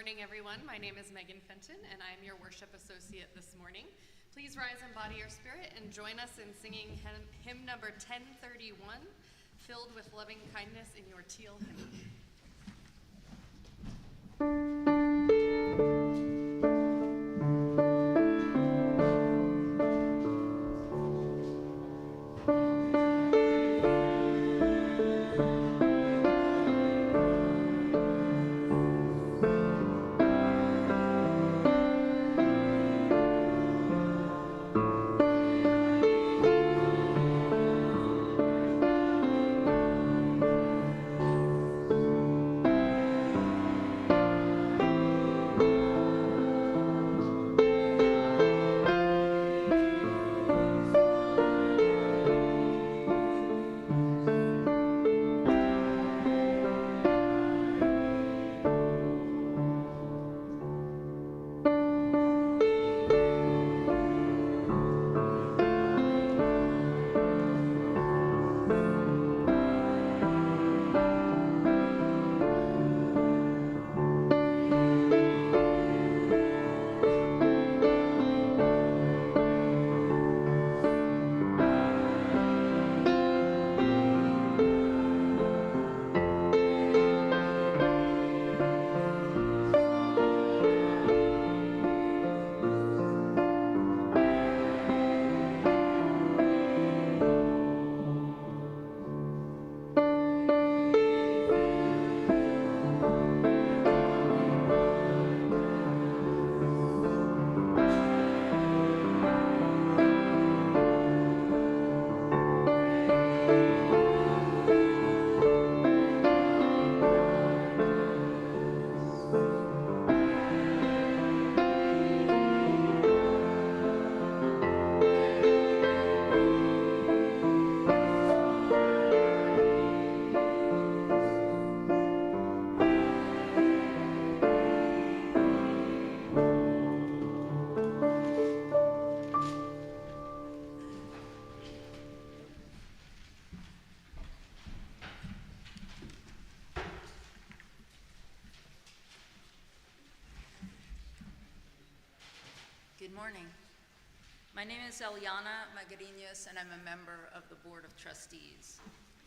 morning, everyone. My name is Megan Fenton, and I am your worship associate this morning. Please rise in body or spirit and join us in singing hymn number 1031, Filled with Loving Kindness in Your Teal Hymn. Good morning. My name is Eliana Magariños, and I'm a member of the Board of Trustees.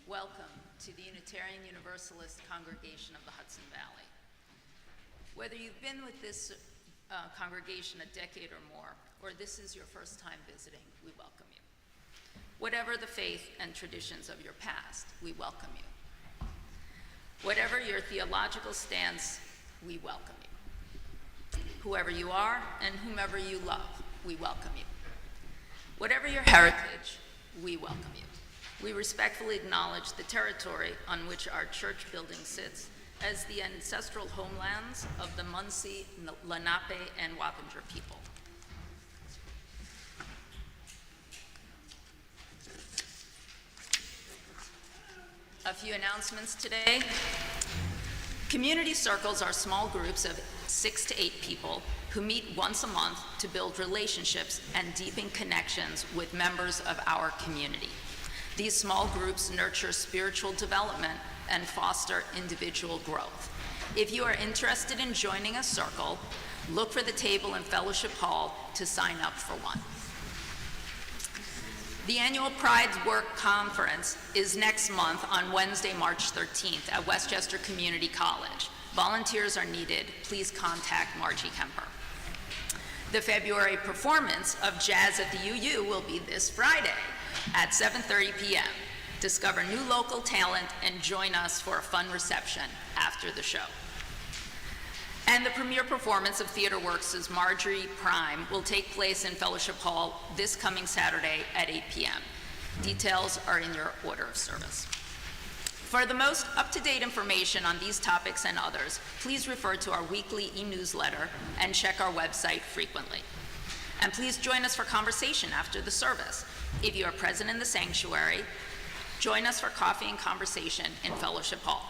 Welcome to the Unitarian Universalist Congregation of the Hudson Valley. Whether you've been with this congregation a decade or more, or this is your first time visiting, we welcome you. Whatever the faith and traditions of your past, we welcome you. Whatever your theological stance, we welcome you. Whoever you are and whomever you love, we welcome you. Whatever your heritage, we welcome you. We respectfully acknowledge the territory on which our church building sits as the ancestral homelands of the Munsee, Lenape, and Wappinger people. A few announcements today. Community circles are small groups of 6 to 8 people who meet once a month to build relationships and deepen connections with members of our community. These small groups nurture spiritual development and foster individual growth. If you are interested in joining a circle, look for the table in Fellowship Hall to sign up for one. The annual Pride Work Conference is next month on Wednesday, March 13th at Westchester Community College. Volunteers are needed. Please contact Margie Kemper. The February performance of Jazz at the UU will be this Friday at 7:30 p.m. Discover new local talent and join us for a fun reception after the show. And the premiere performance of TheaterWorks' Marjorie Prime will take place in Fellowship Hall this coming Saturday at 8 p.m. Details are in your order of service. For the most up-to-date information on these topics and others, please refer to our weekly e-newsletter and check our website frequently. And please join us for conversation after the service. If you are present in the sanctuary, join us for coffee and conversation in Fellowship Hall.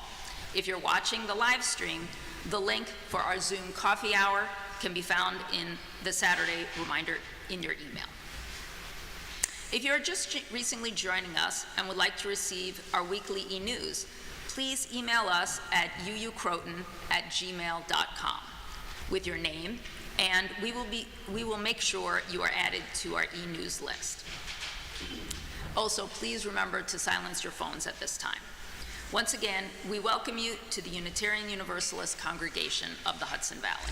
If you're watching the live stream, the link for our Zoom coffee hour can be found in the Saturday reminder in your email. If you're just recently joining us and would like to receive our weekly e-news, please email us at uucroton@gmail.com. with your name, and we will make sure you are added to our e-news list. Also, please remember to silence your phones at this time. Once again, we welcome you to the Unitarian Universalist congregation of the Hudson Valley.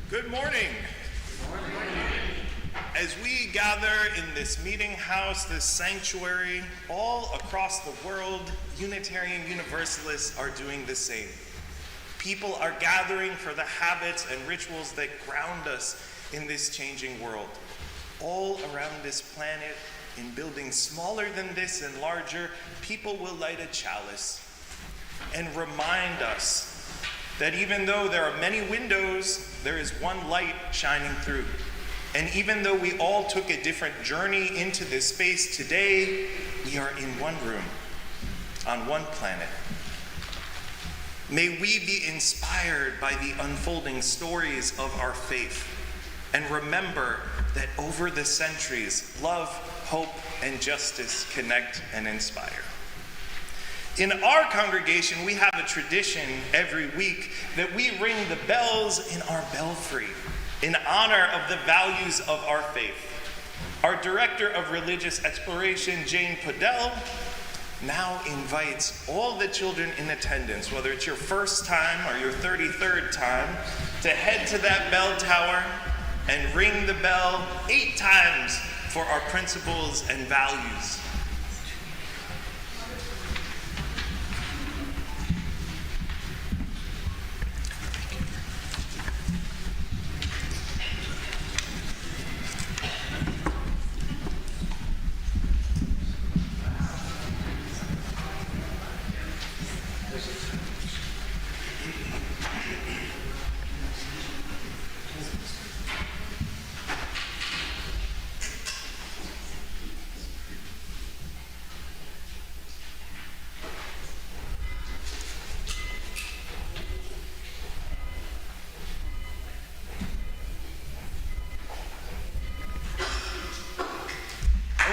Good morning. As we gather in this meeting house, this sanctuary, all across the world, Unitarian Universalists are doing the same. People are gathering for the habits and rituals that ground us in this changing world. All around this planet, in buildings smaller than this and larger, people will light a chalice and remind us that even though there are many windows, there is one light shining through. And even though we all took a different journey into this space today, we are in one room, on one planet. May we be inspired by the unfolding stories of our faith and remember that over the centuries, love, hope, and justice connect and inspire. In our congregation, we have a tradition every week that we ring the bells in our belfry in honor of the values of our faith. Our Director of Religious Exploration, Jane Podell, now invites all the children in attendance, whether it's your first time or your 33rd time, to head to that bell tower and ring the bell 8 times for our principles and values.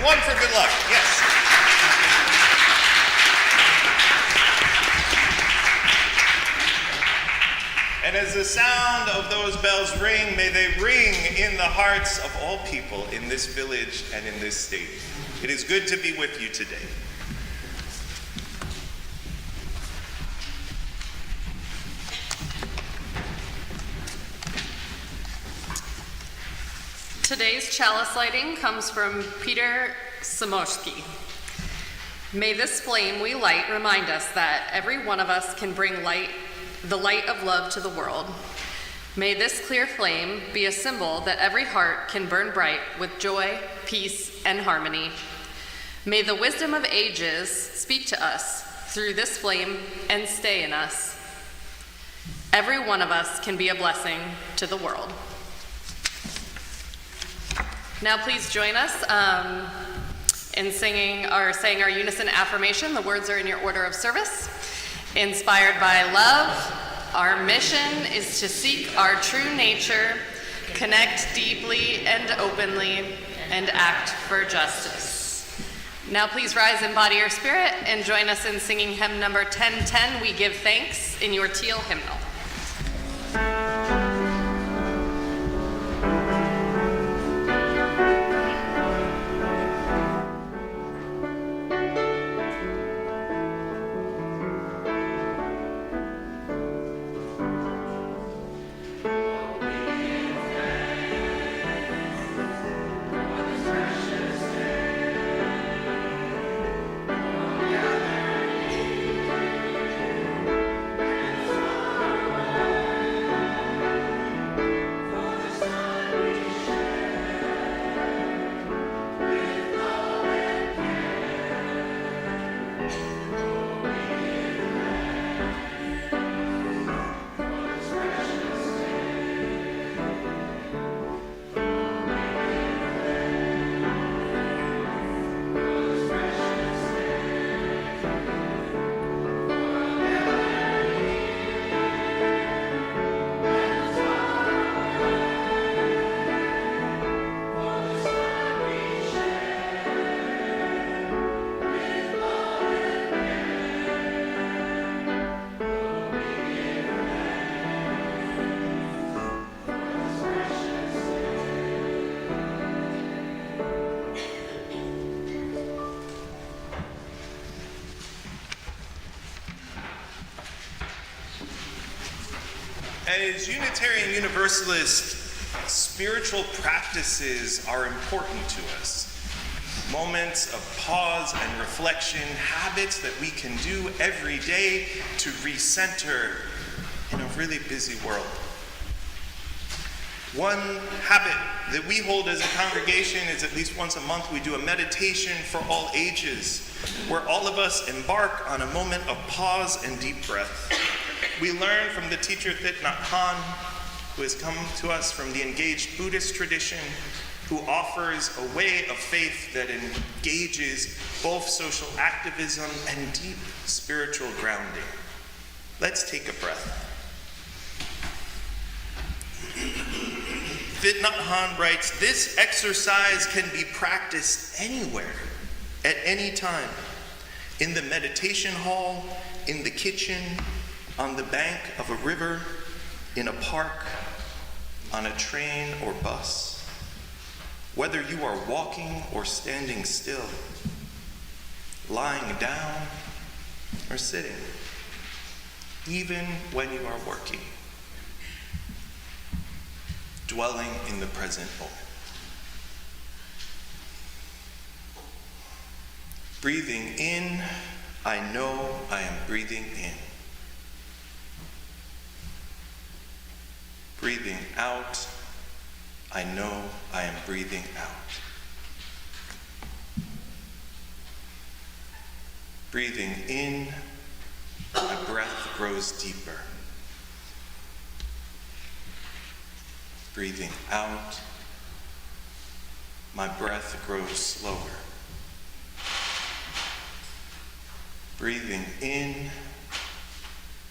One for good luck, yes. And as the sound of those bells ring, may they ring in the hearts of all people in this village and in this state. It is good to be with you today. Today's chalice lighting comes from Peter Samoshki. May this flame we light remind us that every one of us can bring the light of love to the world. May this clear flame be a symbol that every heart can burn bright with joy, peace, and harmony. May the wisdom of ages speak to us through this flame and stay in us. Every one of us can be a blessing to the world. Now please join us in saying our unison affirmation. The words are in your order of service. Inspired by love, our mission is to seek our true nature, connect deeply and openly, and act for justice. Now please rise, embody your spirit, and join us in singing hymn number 1010, We Give Thanks, in your teal hymnal. As Unitarian Universalists, spiritual practices are important to us. Moments of pause and reflection, habits that we can do every day to recenter in a really busy world. One habit that we hold as a congregation is at least once a month we do a meditation for all ages, where all of us embark on a moment of pause and deep breath. We learn from the teacher Thich Nhat Hanh, who has come to us from the engaged Buddhist tradition, who offers a way of faith that engages both social activism and deep spiritual grounding. Let's take a breath. Thich Nhat Hanh writes, "This exercise can be practiced anywhere, at any time, in the meditation hall, in the kitchen, on the bank of a river, in a park, on a train or bus. Whether you are walking or standing still, lying down or sitting, even when you are working, dwelling in the present moment." Breathing in, I know I am breathing in. Breathing out, I know I am breathing out. Breathing in, my breath grows deeper. Breathing out, my breath grows slower. Breathing in,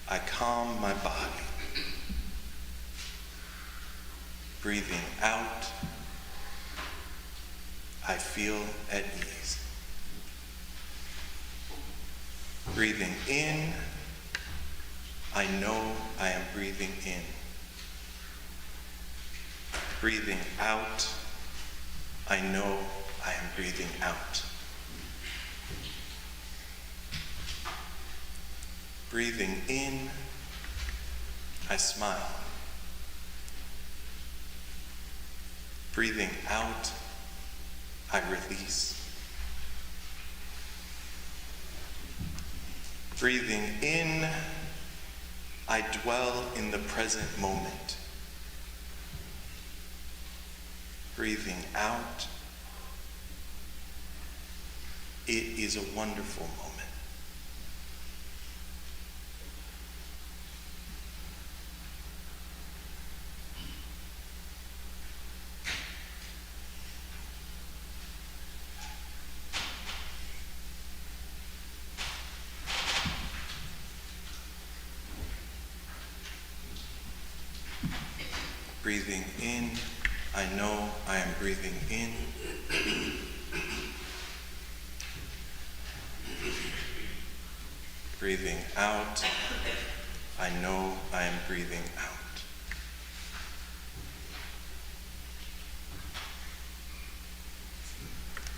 I calm my body. Breathing out, I feel at ease. Breathing in, I know I am breathing in. Breathing out, I know I am breathing out. Breathing in, I smile. Breathing out, I release. Breathing in, I dwell in the present moment. Breathing out, it is a wonderful moment. Breathing in, I know I am breathing in. Breathing out, I know I am breathing out.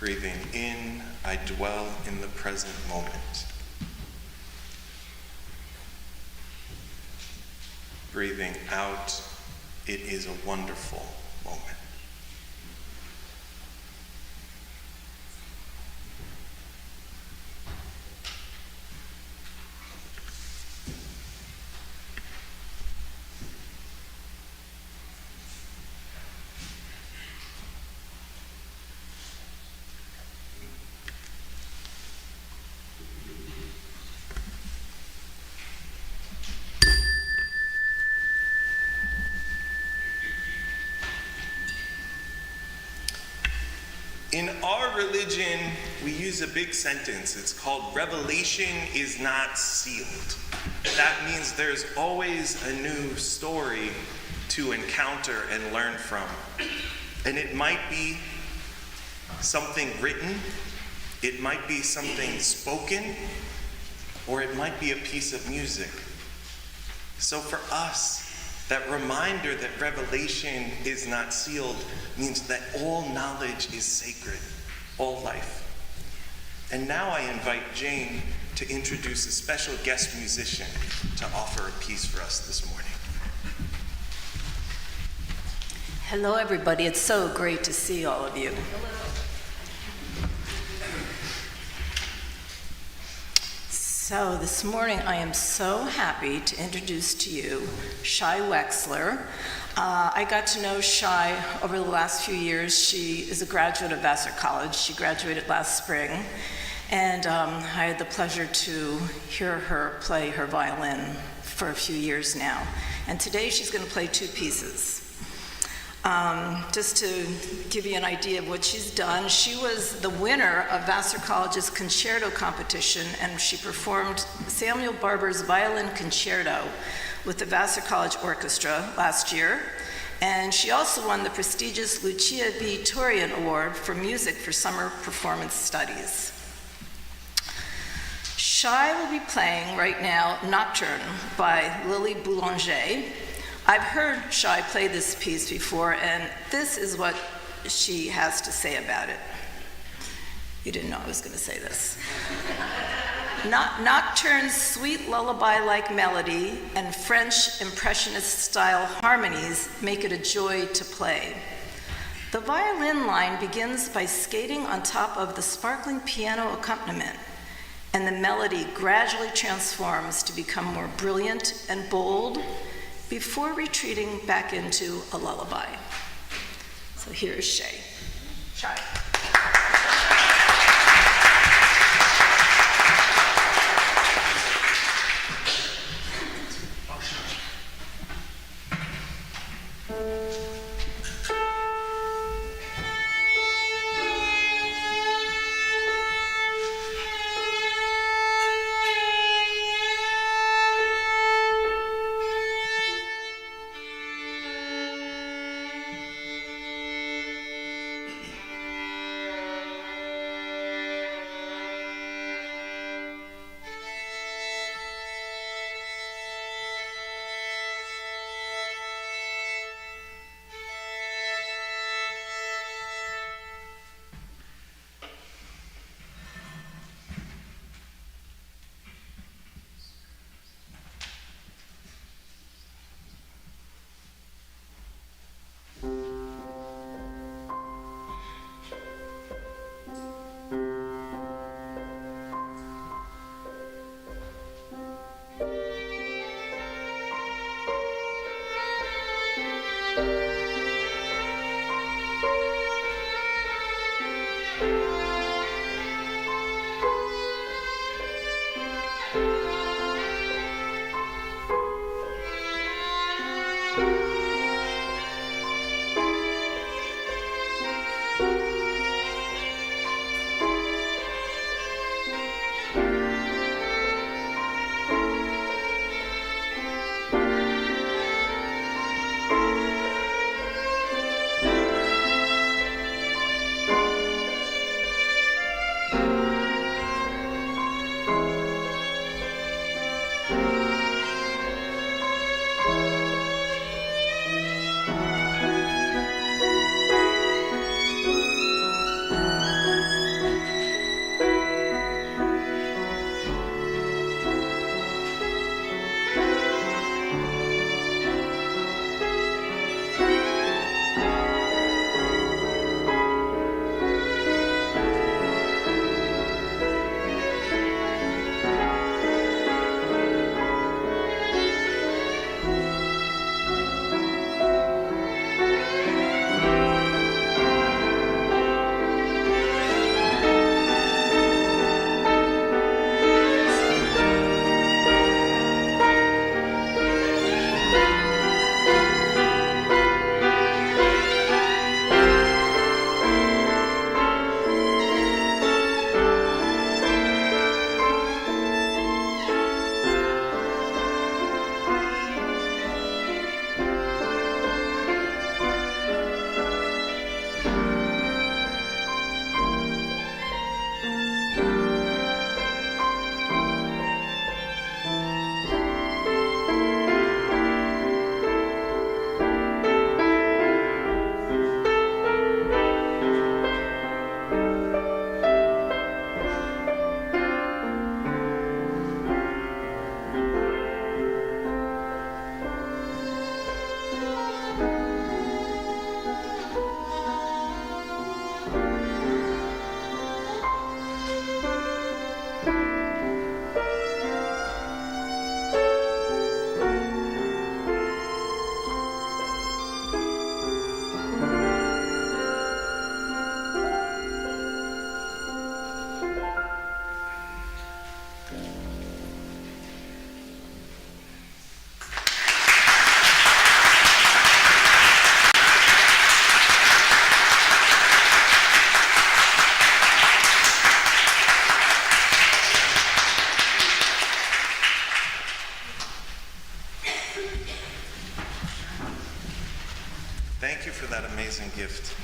Breathing in, I dwell in the present moment. Breathing out, it is a wonderful moment. In our religion, we use a big sentence. It's called "Revelation is not sealed." That means there's always a new story to encounter and learn from. And it might be something written, it might be something spoken, or it might be a piece of music. So for us, that reminder that revelation is not sealed means that all knowledge is sacred, all life. And now I invite Jane to introduce a special guest musician to offer a piece for us this morning. Hello, everybody. It's so great to see all of you. So this morning, I am so happy to introduce to you Shai Wexler. I got to know Shai over the last few years. She is a graduate of Vassar College. She graduated last spring, and I had the pleasure to hear her play her violin for a few years now. And today she's going to play two pieces. Just to give you an idea of what she's done, she was the winner of Vassar College's concerto competition, and she performed Samuel Barber's violin concerto with the Vassar College Orchestra last year. And she also won the prestigious Lucia V. Torian Award for Music for Summer Performance Studies. Shai will be playing right now Nocturne by Lily Boulanger. I've heard Shai play this piece before, and this is what she has to say about it. You didn't know I was going to say this. Nocturne's sweet lullaby-like melody and French impressionist-style harmonies make it a joy to play. The violin line begins by skating on top of the sparkling piano accompaniment, and the melody gradually transforms to become more brilliant and bold, before retreating back into a lullaby. So here's Shai. Thank you for that amazing gift.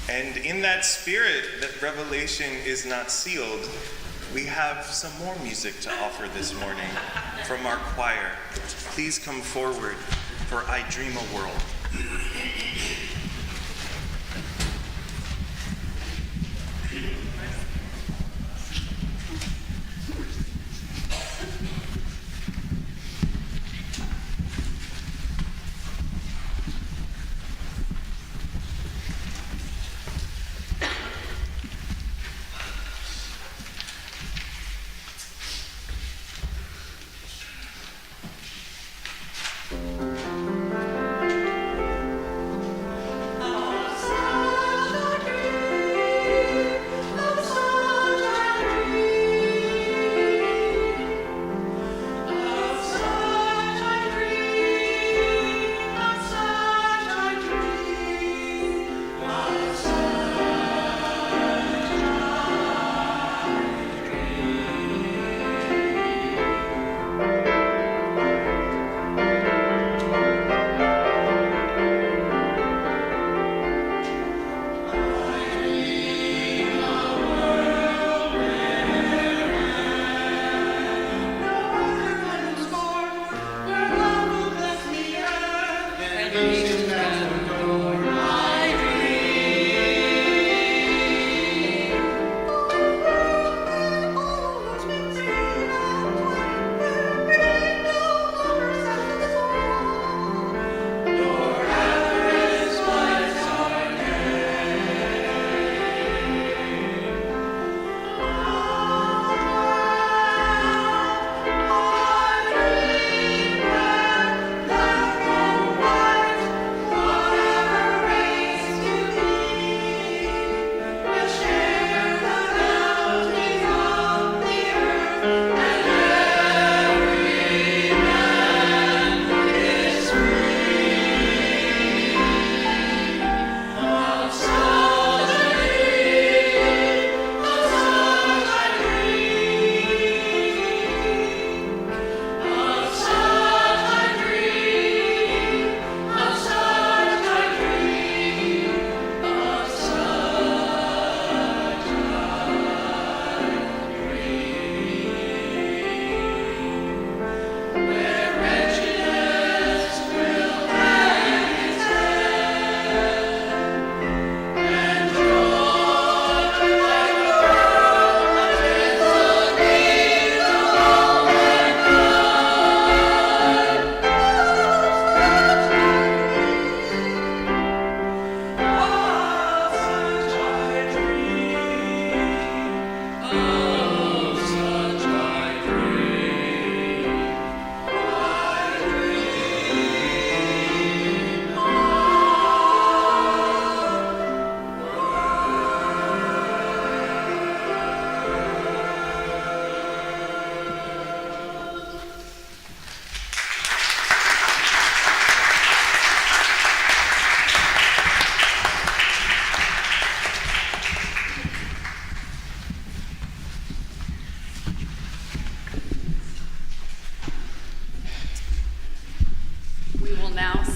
And in that spirit that revelation is not sealed, we have some more music to offer this morning from our choir. Please come forward for I Dream a World.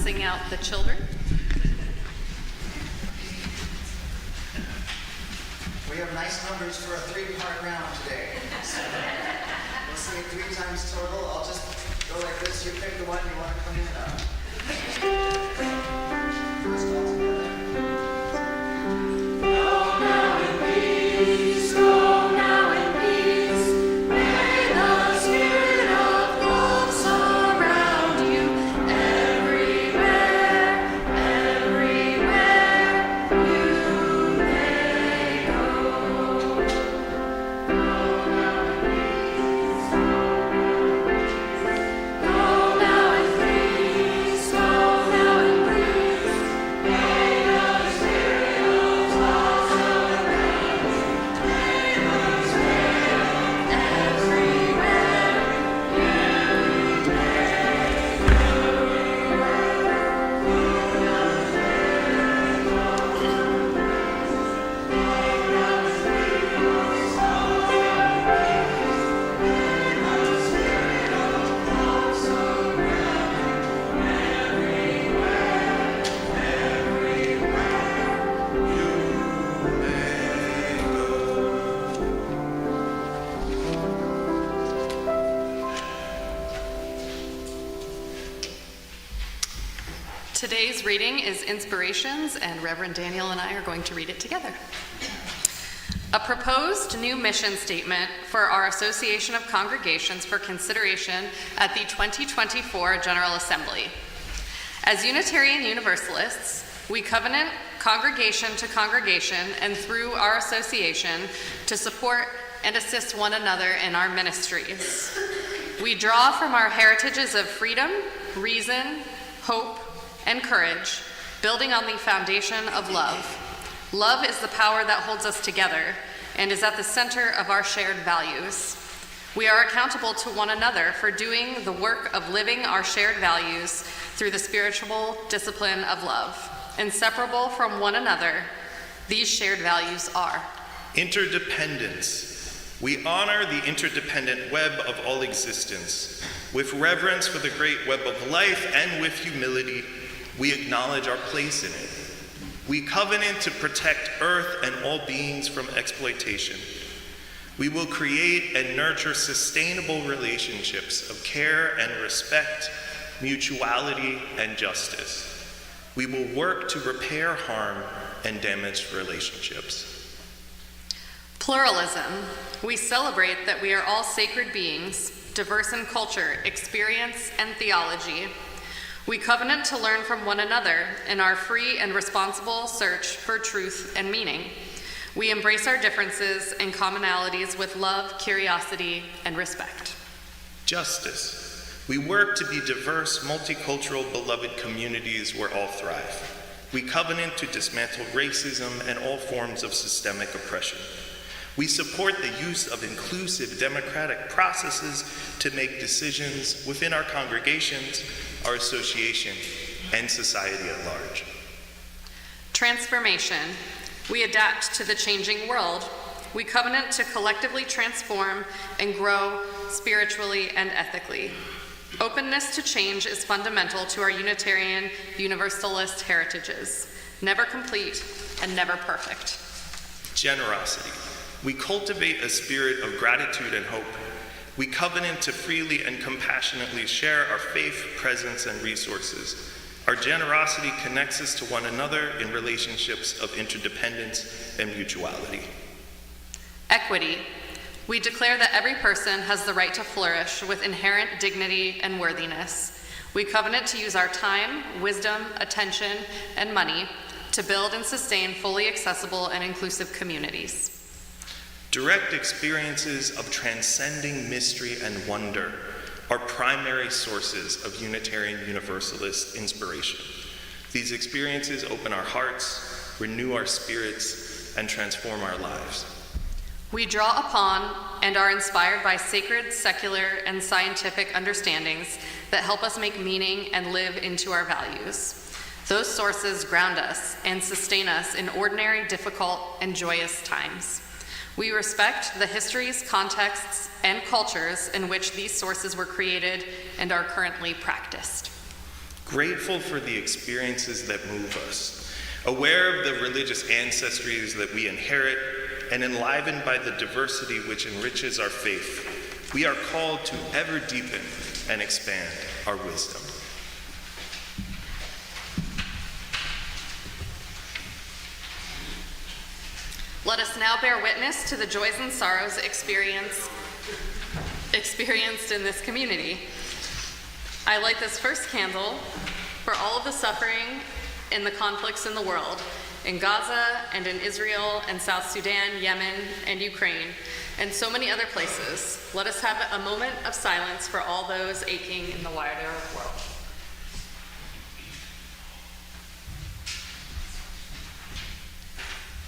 Sing out The Children. We have nice numbers for a three-part round today. So we'll sing it 3 times total. I'll just go like this. You pick the one you want to come in on. First all together. Go now in peace. Today's reading is Inspirations, and Reverend Daniel and I are going to read it together. A proposed new mission statement for our Association of Congregations for consideration at the 2024 General Assembly. As Unitarian Universalists, we covenant congregation to congregation and through our association to support and assist one another in our ministries. We draw from our heritages of freedom, reason, hope, and courage, building on the foundation of love. Love is the power that holds us together and is at the center of our shared values. We are accountable to one another for doing the work of living our shared values through the spiritual discipline of love. Inseparable from one another, these shared values are interdependence. We honor the interdependent web of all existence. With reverence for the great web of life and with humility, we acknowledge our place in it. We covenant to protect Earth and all beings from exploitation. We will create and nurture sustainable relationships of care and respect, mutuality and justice. We will work to repair harm and damaged relationships. pluralism. We celebrate that we are all sacred beings, diverse in culture, experience, and theology. We covenant to learn from one another in our free and responsible search for truth and meaning. We embrace our differences and commonalities with love, curiosity, and respect. Justice. We work to be diverse, multicultural, beloved communities where all thrive. We covenant to dismantle racism and all forms of systemic oppression. We support the use of inclusive democratic processes to make decisions within our congregations, our association, and society at large. Transformation. We adapt to the changing world. We covenant to collectively transform and grow spiritually and ethically. Openness to change is fundamental to our Unitarian Universalist heritages, never complete and never perfect. Generosity. We cultivate a spirit of gratitude and hope. We covenant to freely and compassionately share our faith, presence, and resources. Our generosity connects us to one another in relationships of interdependence and mutuality. Equity. We declare that every person has the right to flourish with inherent dignity and worthiness. We covenant to use our time, wisdom, attention, and money to build and sustain fully accessible and inclusive communities. Direct experiences of transcending mystery and wonder are primary sources of Unitarian Universalist inspiration. These experiences open our hearts, renew our spirits, and transform our lives. We draw upon and are inspired by sacred, secular, and scientific understandings that help us make meaning and live into our values. Those sources ground us and sustain us in ordinary, difficult, and joyous times. We respect the histories, contexts, and cultures in which these sources were created and are currently practiced. Grateful for the experiences that move us, aware of the religious ancestries that we inherit, and enlivened by the diversity which enriches our faith, we are called to ever deepen and expand our wisdom. Let us now bear witness to the joys and sorrows experienced in this community. I light this first candle for all of the suffering in the conflicts in the world, in Gaza and in Israel and South Sudan, Yemen and Ukraine, and so many other places. Let us have a moment of silence for all those aching in the wider world.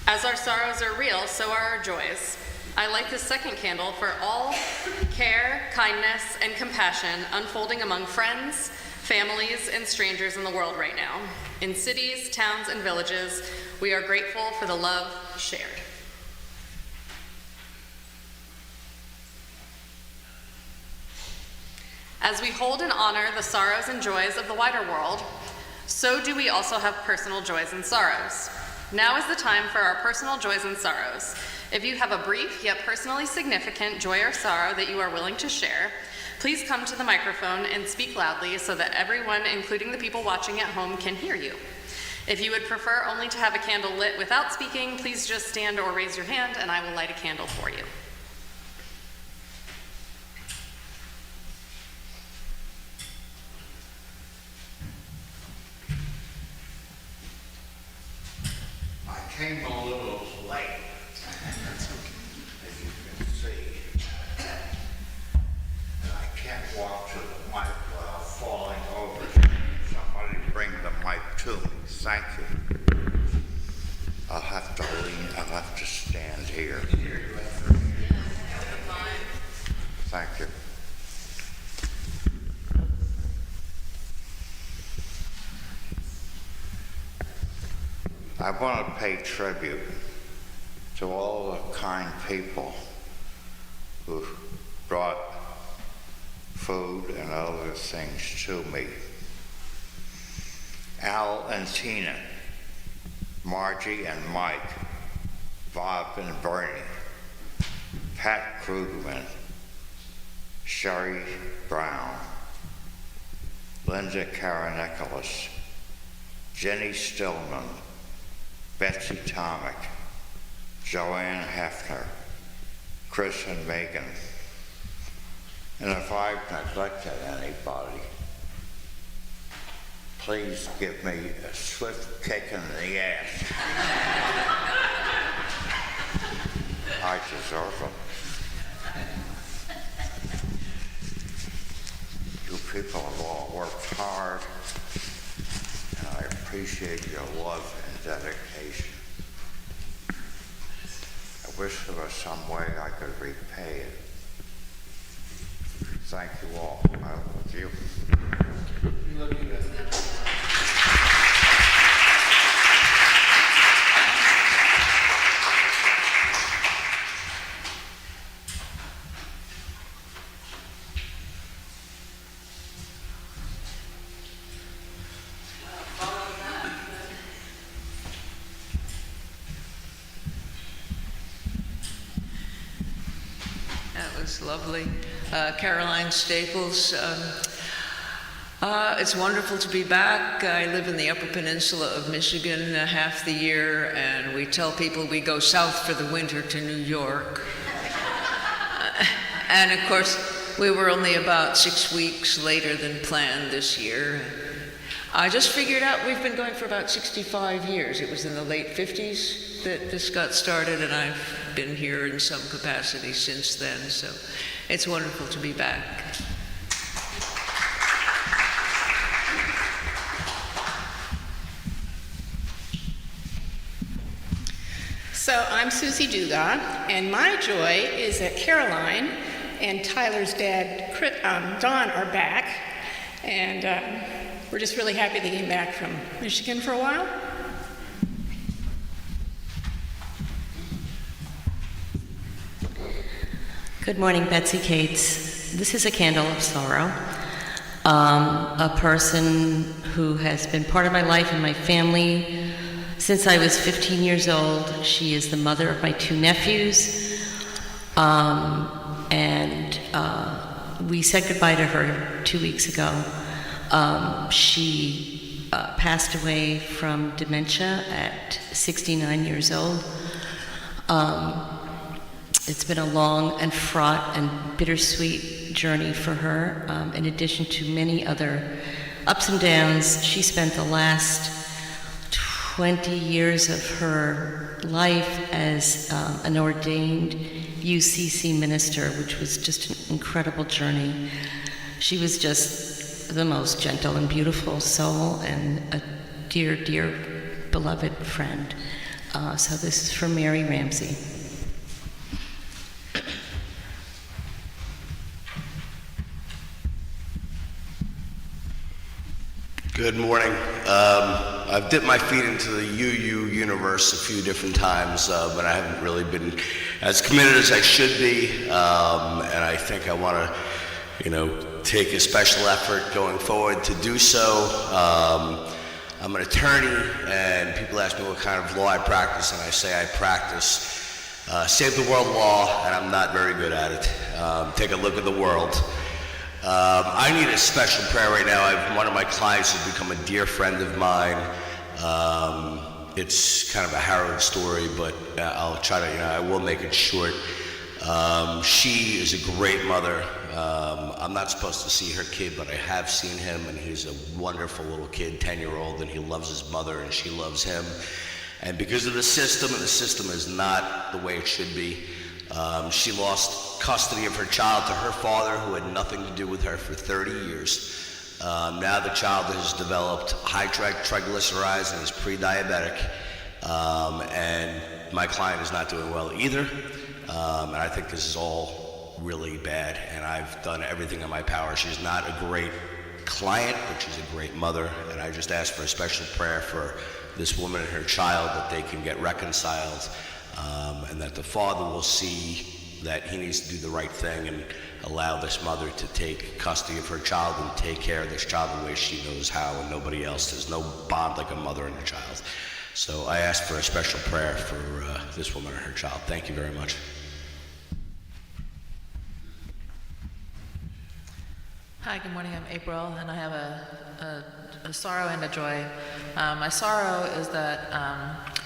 As our sorrows are real, so are our joys. I light this second candle for all care, kindness, and compassion unfolding among friends, families, and strangers in the world right now. In cities, towns, and villages, we are grateful for the love shared. As we hold and honor the sorrows and joys of the wider world, so do we also have personal joys and sorrows. Now is the time for our personal joys and sorrows. If you have a brief yet personally significant joy or sorrow that you are willing to share, Please come to the microphone and speak loudly so that everyone, including the people watching at home, can hear you. If you would prefer only to have a candle lit without speaking, please just stand or raise your hand and I will light a candle for you. I came a little late, as you can see, and I can't walk to the mic without falling over. Somebody bring the mic to me. Thank you. I'll have to lean, I'll have to stand here. Thank you. I want to pay tribute to all the kind people who brought food and other things to me. Al and Tina, Margie and Mike, Bob and Bernie, Pat Krugman, Sherry Brown, Linda Karanicholas, Jenny Stillman, Betsy Tomic, Joanne Hefner, Chris and Megan. And if I've neglected anybody, please give me a swift kick in the ass. I deserve them. You people have all worked hard, and I appreciate your love and dedication. I wish there was some way I could repay it. Thank you all. I love you. That was lovely. Caroline Staples. It's wonderful to be back. I live in the Upper Peninsula of Michigan half the year, and we tell people we go south for the winter to New York. And of course, we were only about 6 weeks later than planned this year. I just figured out we've been going for about 65 years. It was in the late 50s that this got started, and I've been here in some capacity since then, so it's wonderful to be back. So I'm Susie Dugas, and my joy is that Caroline and Tyler's dad, Don, are back, and we're just really happy they came back from Michigan for a while. Good morning, Betsy Cates. This is a candle of sorrow. A person who has been part of my life and my family since I was 15 years old. She is the mother of my 2 nephews. We said goodbye to her 2 weeks ago. She passed away from dementia at 69 years old. It's been a long and fraught and bittersweet journey for her. In addition to many other ups and downs, she spent the last 20 years of her life as an ordained UCC minister, which was just an incredible journey. She was just the most gentle and beautiful soul and a dear, dear, beloved friend. So this is for Mary Ramsey. Good morning. I've dipped my feet into the UU universe a few different times, but I haven't really been as committed as I should be. And I think I want to, take a special effort going forward to do so. I'm an attorney, and people ask me what kind of law I practice, and I say I practice save the world law, and I'm not very good at it. Take a look at the world. I need a special prayer right now. One of my clients has become a dear friend of mine. It's kind of a harrowing story, but I'll try to, I will make it short. She is a great mother. I'm not supposed to see her kid, but I have seen him, and he's a wonderful little kid, 10-year-old, and he loves his mother, and she loves him. And because of the system, and the system is not the way it should be, she lost custody of her child to her father, who had nothing to do with her for 30 years. Now the child has developed high triglycerides and is pre-diabetic, and my client is not doing well either. And I think this is all really bad, and I've done everything in my power. She's not a great client, but she's a great mother, and I just ask for a special prayer for this woman and her child, that they can get reconciled, and that the father will see that he needs to do the right thing and allow this mother to take custody of her child and take care of this child the way she knows how, and nobody else. There's no bond like a mother and a child. So I ask for a special prayer for this woman and her child. Thank you very much. Hi, good morning. I'm April, and I have a sorrow and a joy. My sorrow is that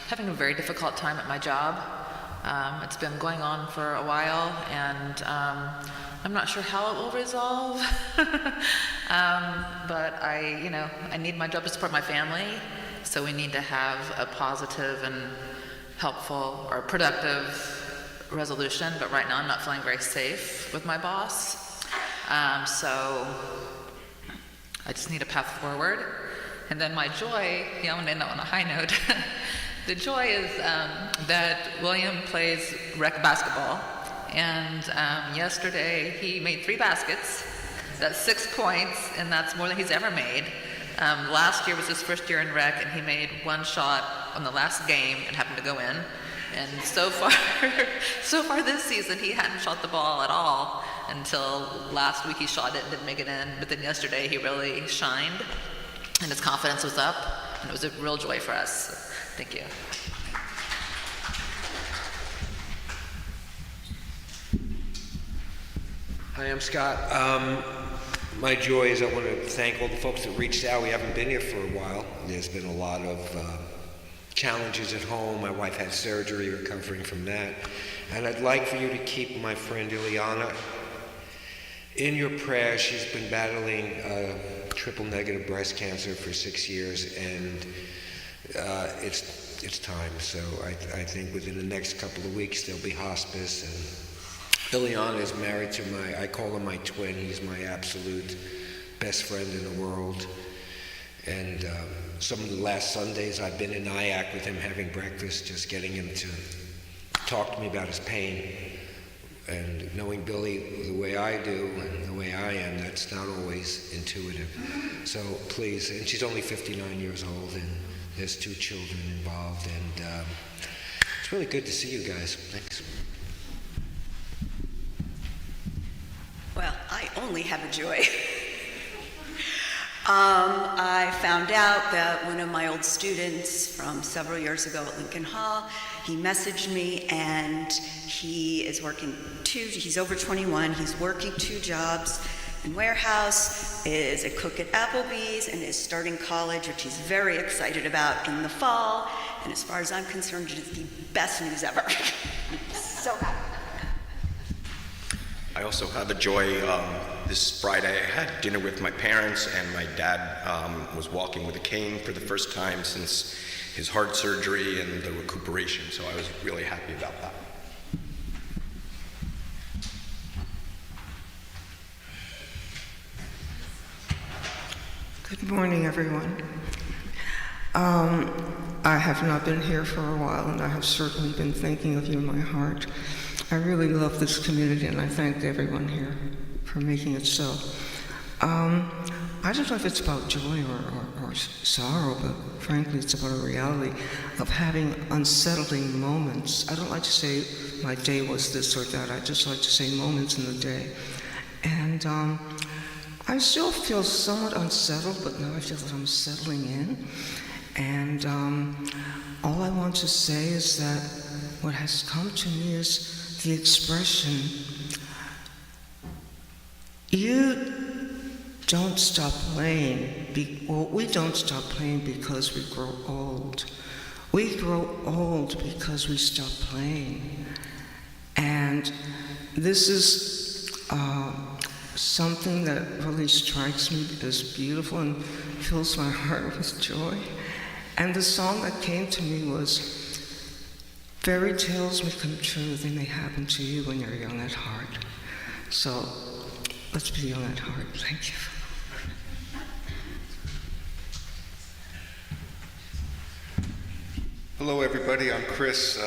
having a very difficult time at my job. It's been going on for a while, and I'm not sure how it will resolve. But I need my job to support my family, so we need to have a positive and helpful or productive resolution. But right now, I'm not feeling very safe with my boss. So I just need a path forward. And then my joy, I'm going to end that on a high note. The joy is that William plays rec basketball. And yesterday he made 3 baskets. That's 6 points, and that's more than he's ever made. Last year was his first year in rec, and he made 1 shot on the last game and happened to go in. And so far this season, he hadn't shot the ball at all until last week. He shot it and didn't make it in, but then yesterday he really shined, and his confidence was up, and it was a real joy for us. So, thank you. Hi, I'm Scott. My joy is I want to thank all the folks that reached out. We haven't been here for a while. There's been a lot of challenges at home. My wife had surgery, recovering from that. And I'd like for you to keep my friend Ileana in your prayers. She's been battling triple-negative breast cancer for 6 years, and it's time. So I think within the next couple of weeks there'll be hospice. And Ileana is married to I call him my twin. He's my absolute best friend in the world. And some of the last Sundays I've been in Nyack with him having breakfast, just getting him to talk to me about his pain. And knowing Billy the way I do and the way I am, that's not always intuitive. So please, and she's only 59 years old, and there's 2 children involved, and it's really good to see you guys. Thanks. Well, I only have a joy. I found out that one of my old students from several years ago at Lincoln Hall, he messaged me, and he is working he's over 21, he's working 2 jobs in warehouse, is a cook at Applebee's, and is starting college, which he's very excited about in the fall. And as far as I'm concerned, it is the best news ever. I'm so happy. I also have a joy. This Friday I had dinner with my parents, and my dad was walking with a cane for the first time since his heart surgery and the recuperation, so I was really happy about that. Good morning, everyone. I have not been here for a while, and I have certainly been thinking of you in my heart. I really love this community, and I thank everyone here for making it so. I don't know if it's about joy or sorrow, but frankly, it's about a reality of having unsettling moments. I don't like to say my day was this or that. I just like to say moments in the day. And I still feel somewhat unsettled, but now I feel that I'm settling in. And all I want to say is that what has come to me is the expression, you don't stop playing. We don't stop playing because we grow old. We grow old because we stop playing. And this is something that really strikes me as beautiful and fills my heart with joy. And the song that came to me was, fairy tales may come true, they may happen to you when you're young at heart. So let's be young at heart. Thank you. Hello, everybody. I'm Chris.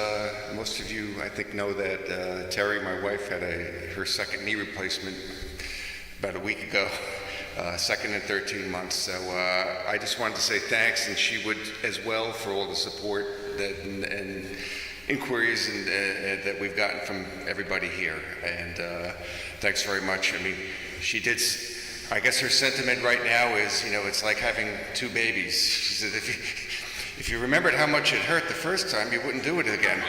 Most of you, I think, know that Terry, my wife, had her second knee replacement about a week ago, second in 13 months. So I just wanted to say thanks, and she would as well, for all the support and inquiries that we've gotten from everybody here. And thanks very much. I mean, she did. I guess her sentiment right now is, it's like having two babies. She said, if you remembered how much it hurt the first time, you wouldn't do it again.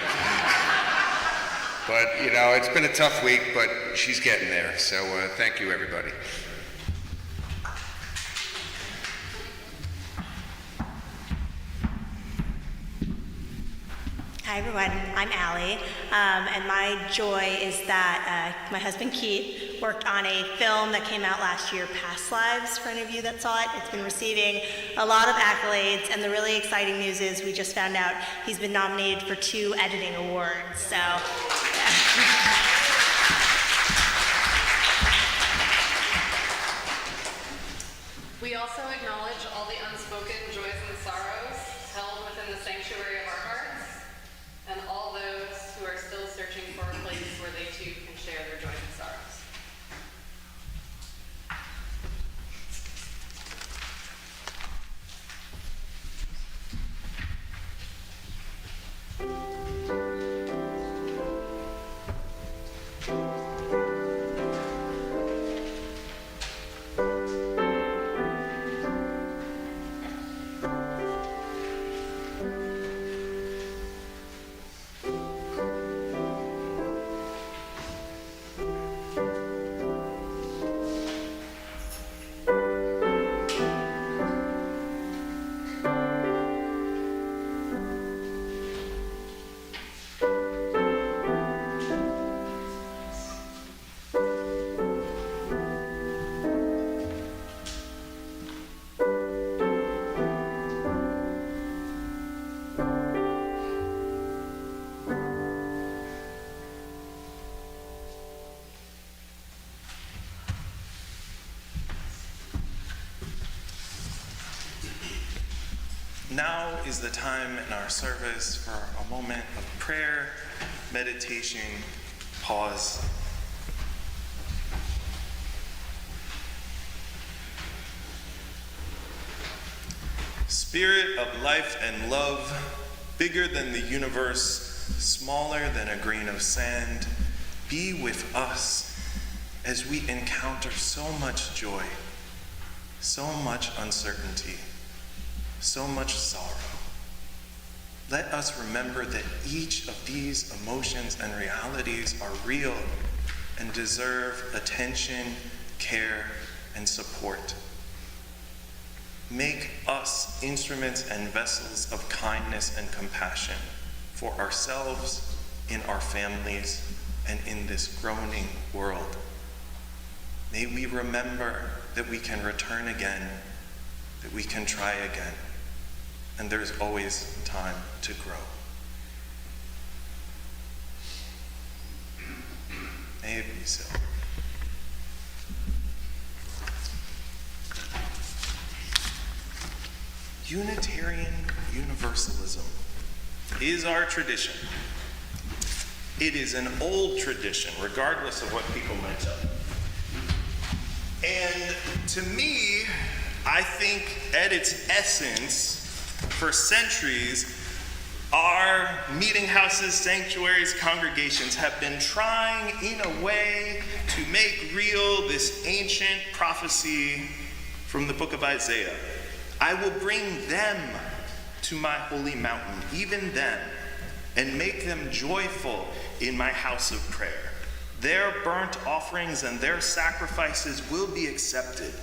But, it's been a tough week, but she's getting there. So thank you, everybody. Hi, everyone. I'm Allie, and my joy is that my husband Keith worked on a film that came out last year, Past Lives, for any of you that saw it. It's been receiving a lot of accolades, and the really exciting news is we just found out he's been nominated for 2 editing awards. So, We also acknowledge all the unspoken joys and sorrows held within the sanctuary of our hearts, and all those who are still searching for a place where they too can share their joys and sorrows. Now is the time in our service for a moment of prayer, meditation, pause. Spirit of life and love, bigger than the universe, smaller than a grain of sand, be with us as we encounter so much joy, so much uncertainty, so much sorrow. Let us remember that each of these emotions and realities are real and deserve attention, care, and support. Make us instruments and vessels of kindness and compassion for ourselves, in our families, and in this groaning world. May we remember that we can return again, that we can try again, and there's always time to grow. May it be so. Unitarian Universalism is our tradition. It is an old tradition, regardless of what people might tell you. And to me, I think at its essence, for centuries, our meeting houses, sanctuaries, congregations have been trying in a way to make real this ancient prophecy from the book of Isaiah. I will bring them to my holy mountain, even them, and make them joyful in my house of prayer. Their burnt offerings and their sacrifices will be accepted,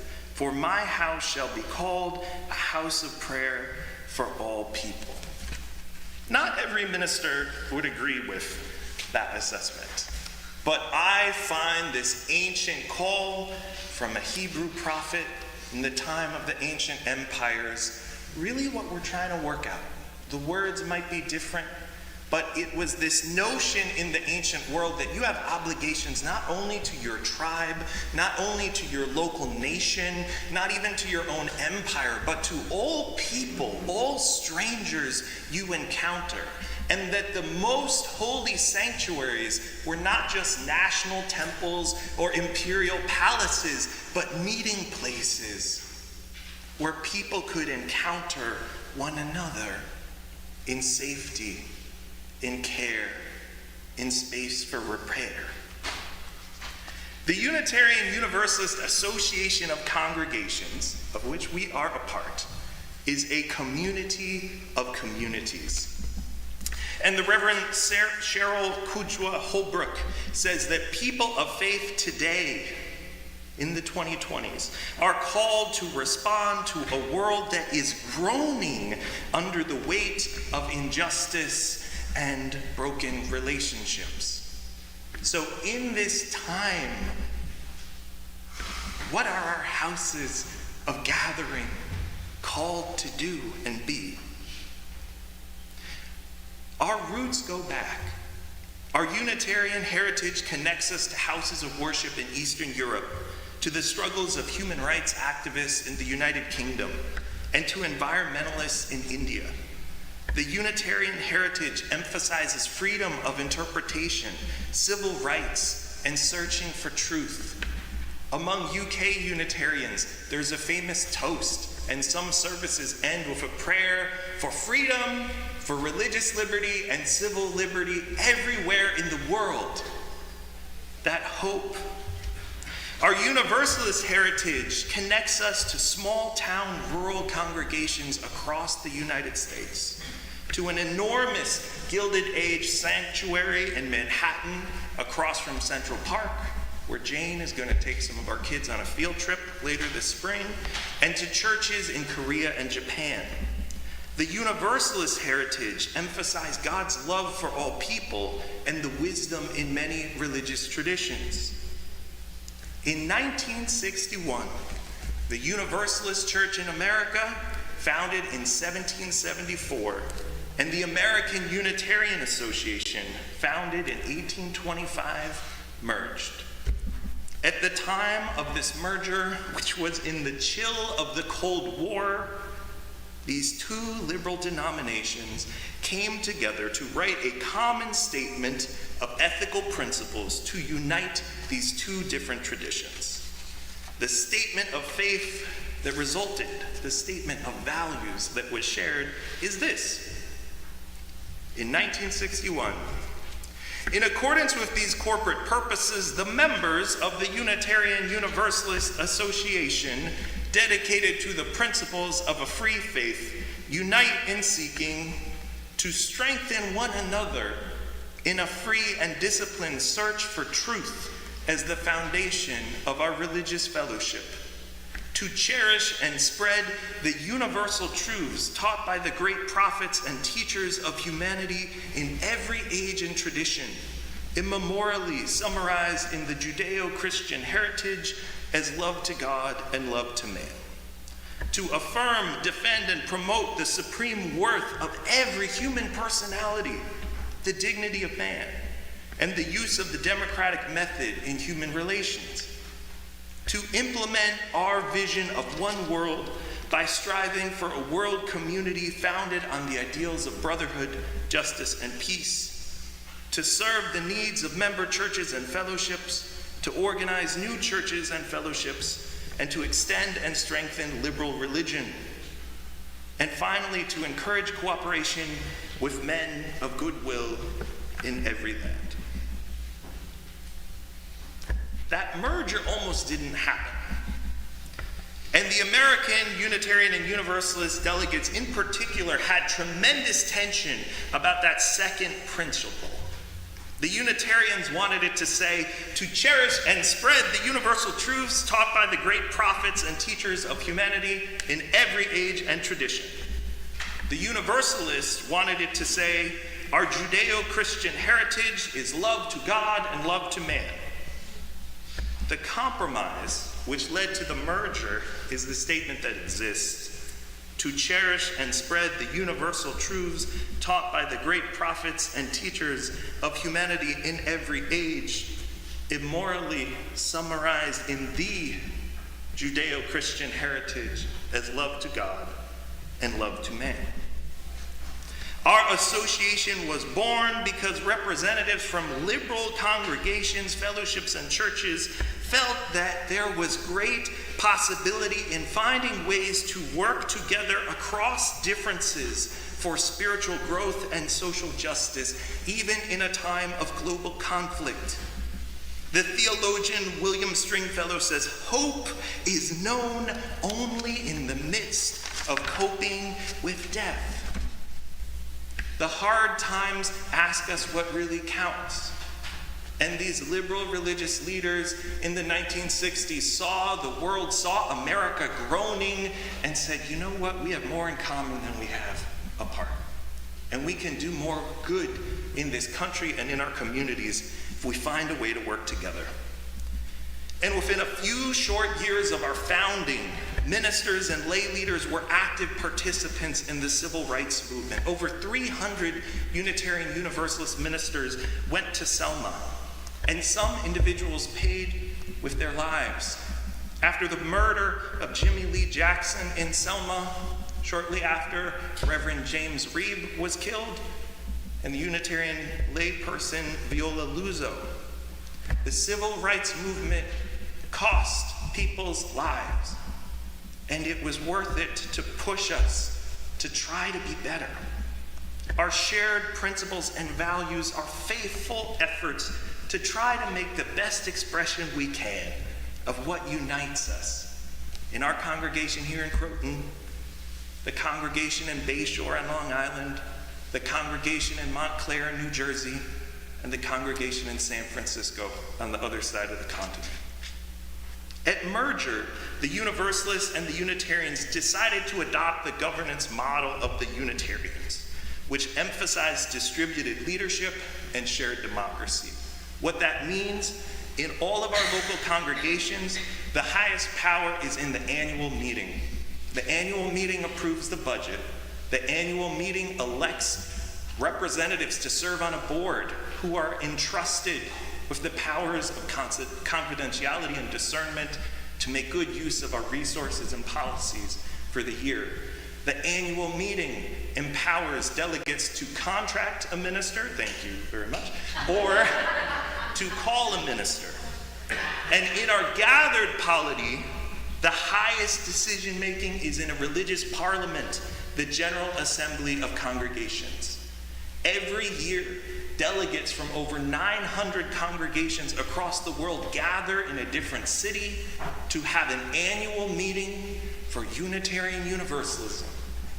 For my house shall be called a house of prayer for all people. Not every minister would agree with that assessment, but I find this ancient call from a Hebrew prophet in the time of the ancient empires really what we're trying to work out. The words might be different, but it was this notion in the ancient world that you have obligations not only to your tribe, not only to your local nation, not even to your own empire, but to all people, all strangers you encounter. And that the most holy sanctuaries were not just national temples or imperial palaces, but meeting places where people could encounter one another in safety, in care, in space for repair. The Unitarian Universalist Association of Congregations, of which we are a part, is a community of communities. And the Reverend Cheryl Kujwa Holbrook says that people of faith today, in the 2020s, are called to respond to a world that is groaning under the weight of injustice and broken relationships. So in this time, what are our houses of gathering called to do and be? Our roots go back. Our Unitarian heritage connects us to houses of worship in Eastern Europe, to the struggles of human rights activists in the United Kingdom, and to environmentalists in India. The Unitarian heritage emphasizes freedom of interpretation, civil rights, and searching for truth. Among UK Unitarians, there's a famous toast, and some services end with a prayer for freedom, for religious liberty, and civil liberty everywhere in the world. That hope. Our Universalist heritage connects us to small-town rural congregations across the United States, to an enormous Gilded Age sanctuary in Manhattan across from Central Park, where Jane is going to take some of our kids on a field trip later this spring, and to churches in Korea and Japan. The Universalist heritage emphasized God's love for all people and the wisdom in many religious traditions. In 1961, the Universalist Church in America, founded in 1774, and the American Unitarian Association, founded in 1825, merged. At the time of this merger, which was in the chill of the Cold War, these two liberal denominations came together to write a common statement of ethical principles to unite these two different traditions. The statement of faith that resulted, the statement of values that was shared, is this. In 1961, in accordance with these corporate purposes, the members of the Unitarian Universalist Association, dedicated to the principles of a free faith, unite in seeking to strengthen one another in a free and disciplined search for truth as the foundation of our religious fellowship, to cherish and spread the universal truths taught by the great prophets and teachers of humanity in every age and tradition, immemorially summarized in the Judeo-Christian heritage as love to God and love to man. To affirm, defend, and promote the supreme worth of every human personality, the dignity of man, and the use of the democratic method in human relations. To implement our vision of one world by striving for a world community founded on the ideals of brotherhood, justice, and peace. To serve the needs of member churches and fellowships, to organize new churches and fellowships, and to extend and strengthen liberal religion. And finally, to encourage cooperation with men of goodwill in every land. That merger almost didn't happen. And the American Unitarian and Universalist delegates in particular had tremendous tension about that second principle. The Unitarians wanted it to say, to cherish and spread the universal truths taught by the great prophets and teachers of humanity in every age and tradition. The Universalists wanted it to say, our Judeo-Christian heritage is love to God and love to man. The compromise, which led to the merger, is the statement that exists: to cherish and spread the universal truths taught by the great prophets and teachers of humanity in every age, immorally summarized in the Judeo-Christian heritage as love to God and love to man. Our association was born because representatives from liberal congregations, fellowships, and churches felt that there was great possibility in finding ways to work together across differences for spiritual growth and social justice, even in a time of global conflict. The theologian William Stringfellow says, hope is known only in the midst of coping with death. The hard times ask us what really counts. And these liberal religious leaders in the 1960s saw the world, saw America groaning, and said, you know what, we have more in common than we have apart. And we can do more good in this country and in our communities if we find a way to work together. And within a few short years of our founding, ministers and lay leaders were active participants in the civil rights movement. Over 300 Unitarian Universalist ministers went to Selma, and some individuals paid with their lives. After the murder of Jimmy Lee Jackson in Selma, shortly after, Reverend James Reeb was killed, and the Unitarian layperson Viola Luzo. The civil rights movement cost people's lives, and it was worth it to push us to try to be better. Our shared principles and values are faithful efforts to try to make the best expression we can of what unites us. In our congregation here in Croton, the congregation in Bayshore on Long Island, the congregation in Montclair, New Jersey, and the congregation in San Francisco on the other side of the continent. At merger, the Universalists and the Unitarians decided to adopt the governance model of the Unitarians, which emphasized distributed leadership and shared democracy. What that means, in all of our local congregations, the highest power is in the annual meeting. The annual meeting approves the budget. The annual meeting elects representatives to serve on a board who are entrusted with the powers of confidentiality and discernment to make good use of our resources and policies for the year. The annual meeting empowers delegates to contract a minister, thank you very much, or to call a minister. And in our gathered polity, the highest decision making is in a religious parliament, the General Assembly of Congregations. Every year, delegates from over 900 congregations across the world gather in a different city to have an annual meeting for Unitarian Universalism,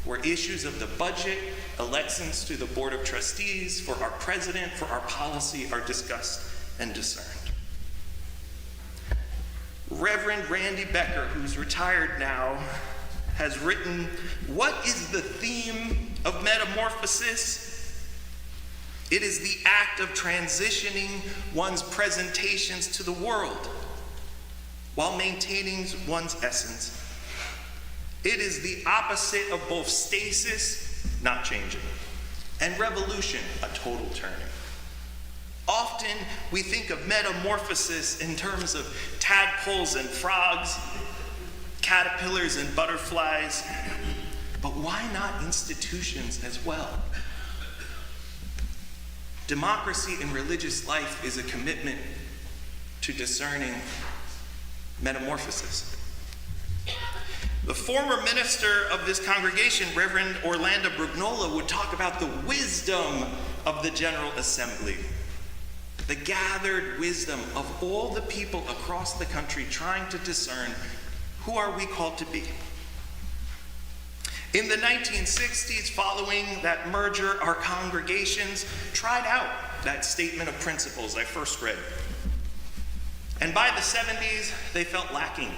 where issues of the budget, elections to the Board of Trustees, for our president, for our policy are discussed and discerned. Reverend Randy Becker, who's retired now, has written, "What is the theme of metamorphosis? It is the act of transitioning one's presentations to the world while maintaining one's essence. It is the opposite of both stasis, not changing, and revolution, a total turning. Often we think of metamorphosis in terms of tadpoles and frogs, caterpillars and butterflies, but why not institutions as well? Democracy in religious life is a commitment to discerning metamorphosis." The former minister of this congregation, Reverend Orlando Brugnola, would talk about the wisdom of the General Assembly, the gathered wisdom of all the people across the country trying to discern who are we called to be. In the 1960s, following that merger, our congregations tried out that statement of principles I first read. And by the 70s, they felt lacking.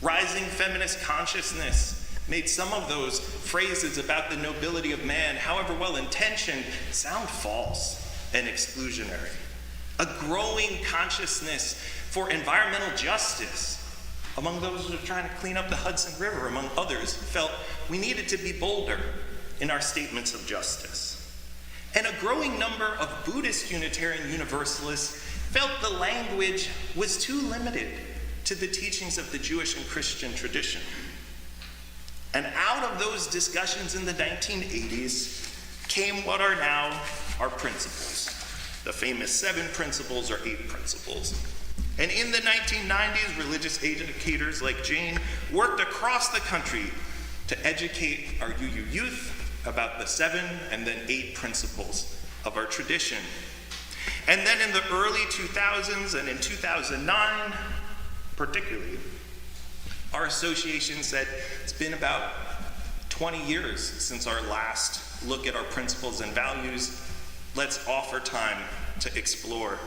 Rising feminist consciousness made some of those phrases about the nobility of man, however well-intentioned, sound false and exclusionary. A growing consciousness for environmental justice among those who are trying to clean up the Hudson River, among others, felt we needed to be bolder in our statements of justice. And a growing number of Buddhist Unitarian Universalists felt the language was too limited to the teachings of the Jewish and Christian tradition. And out of those discussions in the 1980s came what are now our principles, the famous 7 principles or 8 principles. And in the 1990s, religious educators like Jane worked across the country to educate our UU youth about the 7 and then 8 principles of our tradition. And then in the early 2000s and in 2009, particularly, our association said it's been about 20 years since our last look at our principles and values. Let's offer time to explore.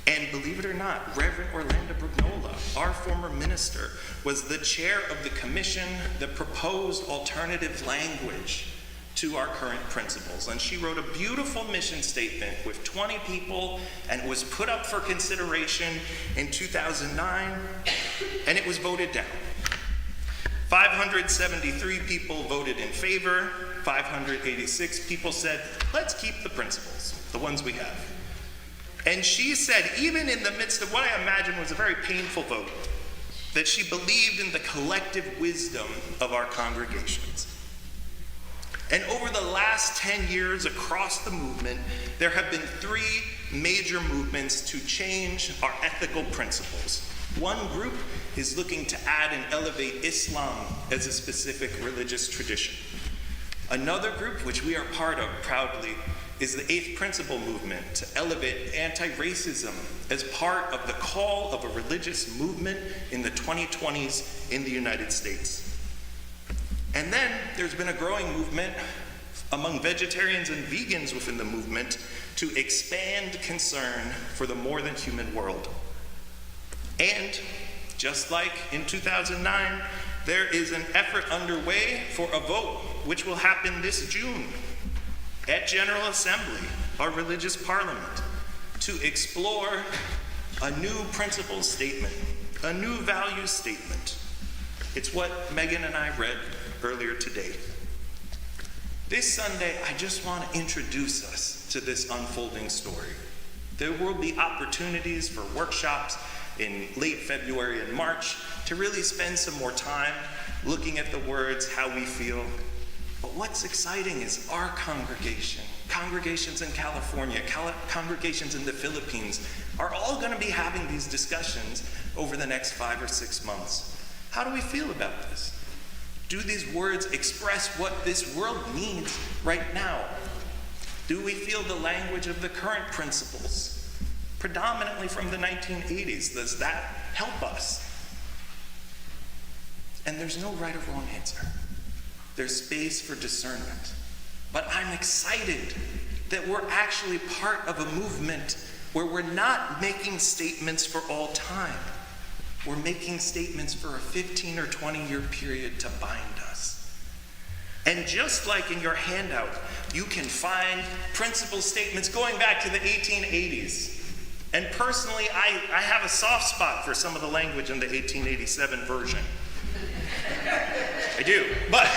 And believe it or not, Reverend Orlando Brugnola, our former minister, was the chair of the commission that proposed alternative language to our current principles. And she wrote a beautiful mission statement with 20 people, and it was put up for consideration in 2009, and it was voted down. 573 people voted in favor, 586 people said, let's keep the principles, the ones we have. And she said, even in the midst of what I imagine was a very painful vote, that she believed in the collective wisdom of our congregations. And over the last 10 years across the movement, there have been 3 major movements to change our ethical principles. One group is looking to add and elevate Islam as a specific religious tradition. Another group, which we are part of proudly, is the 8th Principle movement to elevate anti-racism as part of the call of a religious movement in the 2020s in the United States. And then there's been a growing movement among vegetarians and vegans within the movement to expand concern for the more than human world. And just like in 2009, there is an effort underway for a vote which will happen this June at General Assembly, our religious parliament, to explore a new principle statement, a new value statement. It's what Megan and I read earlier today. This Sunday, I just want to introduce us to this unfolding story. There will be opportunities for workshops in late February and March to really spend some more time looking at the words, how we feel. But what's exciting is our congregation, congregations in California, congregations in the Philippines, are all going to be having these discussions over the next 5 or 6 months. How do we feel about this? Do these words express what this world needs right now? Do we feel the language of the current principles, predominantly from the 1980s? Does that help us? And there's no right or wrong answer. There's space for discernment. But I'm excited that we're actually part of a movement where we're not making statements for all time. We're making statements for a 15 or 20-year period to bind us. And just like in your handout, you can find principle statements going back to the 1880s. And personally, I have a soft spot for some of the language in the 1887 version. I do. But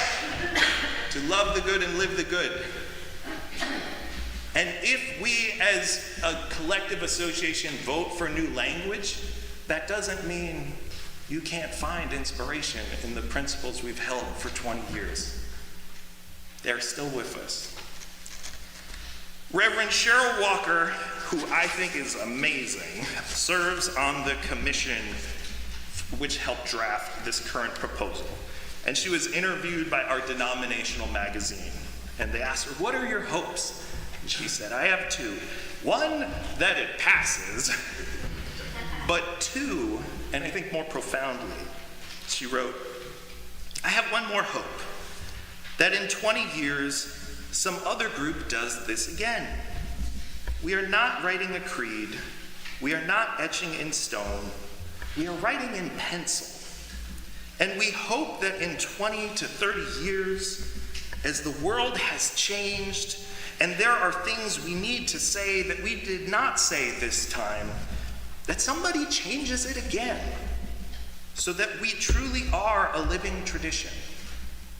to love the good and live the good. And if we as a collective association vote for new language, that doesn't mean you can't find inspiration in the principles we've held for 20 years. They're still with us. Reverend Cheryl Walker, who I think is amazing, serves on the commission which helped draft this current proposal. And she was interviewed by our denominational magazine. And they asked her, what are your hopes? And she said, I have 2. One, that it passes. But 2, and I think more profoundly, she wrote, I have one more hope, that in 20 years, some other group does this again. We are not writing a creed. We are not etching in stone. We are writing in pencil. And we hope that in 20 to 30 years, as the world has changed and there are things we need to say that we did not say this time, that somebody changes it again, so that we truly are a living tradition,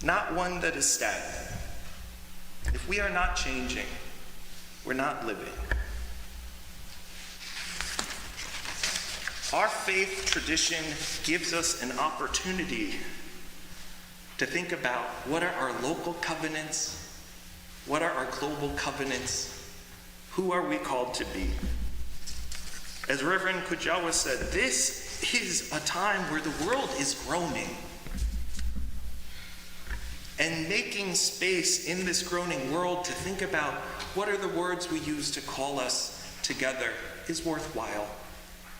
not one that is stagnant. If we are not changing, we're not living. Our faith tradition gives us an opportunity to think about what are our local covenants, what are our global covenants, who are we called to be? As Reverend Kujawa said, this is a time where the world is groaning. And making space in this groaning world to think about what are the words we use to call us together is worthwhile.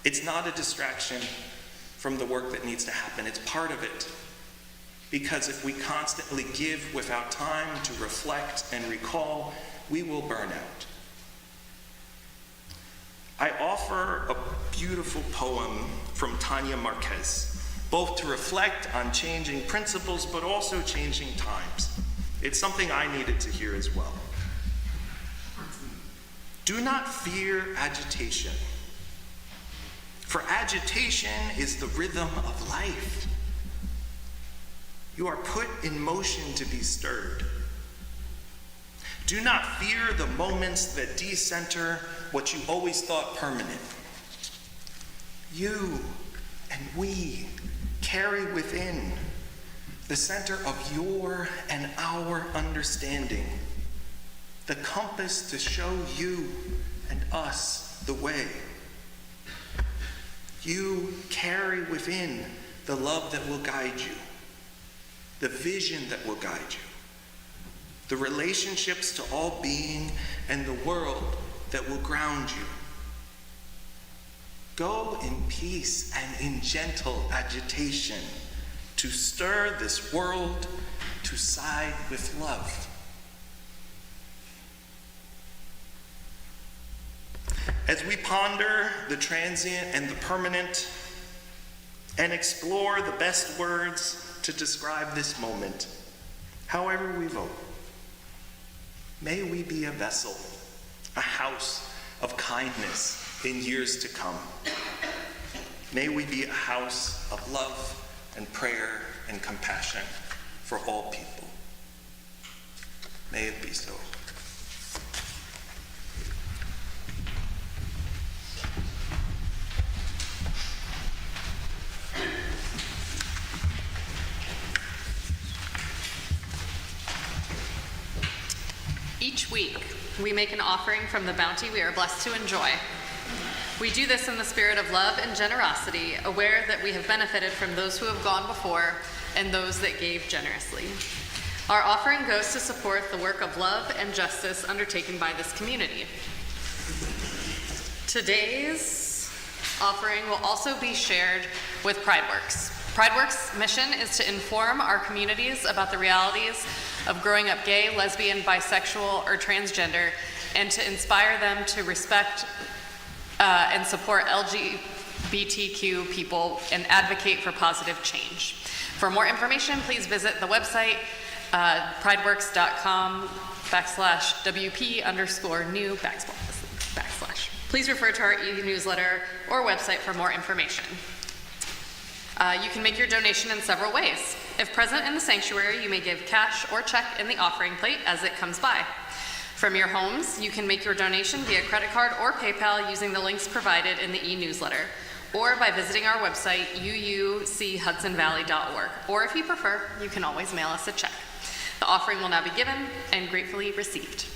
It's not a distraction from the work that needs to happen. It's part of it. Because if we constantly give without time to reflect and recall, we will burn out. I offer a beautiful poem from Tanya Marquez, both to reflect on changing principles, but also changing times. It's something I needed to hear as well. Do not fear agitation, for agitation is the rhythm of life. You are put in motion to be stirred. Do not fear the moments that decenter what you always thought permanent. You and we carry within the center of your and our understanding, the compass to show you and us the way. You carry within the love that will guide you, the vision that will guide you, the relationships to all being and the world that will ground you. Go in peace and in gentle agitation to stir this world to side with love. As we ponder the transient and the permanent and explore the best words to describe this moment, however we vote, may we be a vessel, a house of kindness in years to come. May we be a house of love and prayer and compassion for all people. May it be so. Each week, we make an offering from the bounty we are blessed to enjoy. We do this in the spirit of love and generosity, aware that we have benefited from those who have gone before and those that gave generously. Our offering goes to support the work of love and justice undertaken by this community. Today's offering will also be shared with PrideWorks. PrideWorks' mission is to inform our communities about the realities of growing up gay, lesbian, bisexual, or transgender, and to inspire them to respect and support LGBTQ people and advocate for positive change. For more information, please visit the website prideworks.com/WP_new/. Please refer to our e-newsletter or website for more information. You can make your donation in several ways. If present in the sanctuary, you may give cash or check in the offering plate as it comes by. From your homes, you can make your donation via credit card or PayPal using the links provided in the e-newsletter, or by visiting our website, UUCHudsonvalley.org. Or if you prefer, you can always mail us a check. The offering will now be given and gratefully received.